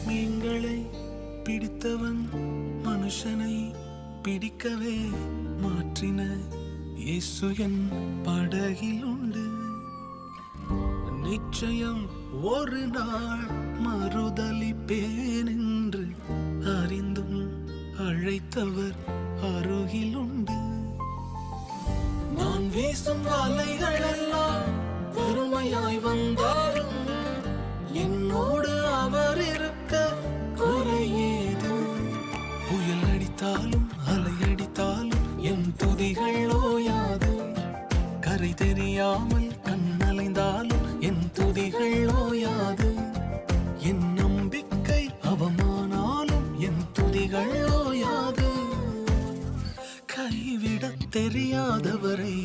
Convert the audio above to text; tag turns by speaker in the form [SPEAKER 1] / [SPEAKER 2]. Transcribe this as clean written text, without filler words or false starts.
[SPEAKER 1] மீன்களை பிடித்தவன் மனுஷனை பிடிக்கவே மாற்றின இயேசு என் படகில் உண்டு. நிச்சயம் ஒரு நாள் மறுதலிப்பேன் என்று அறிந்தும் அழைத்தவர் அருகில் உண்டு. நான் வீசும் வலைகள் எல்லாம் பெருமையாய் வந்தாலும் என்னோடு அவர் இருக்க குறையேது. புயல் அடித்தாலும் அலை அடித்தாலும் என் துதிகள் ஓயாது. கரை தெரியாமல் கண்ணலைந்தாலும் என் துதிகள் ஓயாது. என் நம்பிக்கை அவமானாலும் என் துதிகள் ஓயாது. கைவிடத் தெரியாதவரை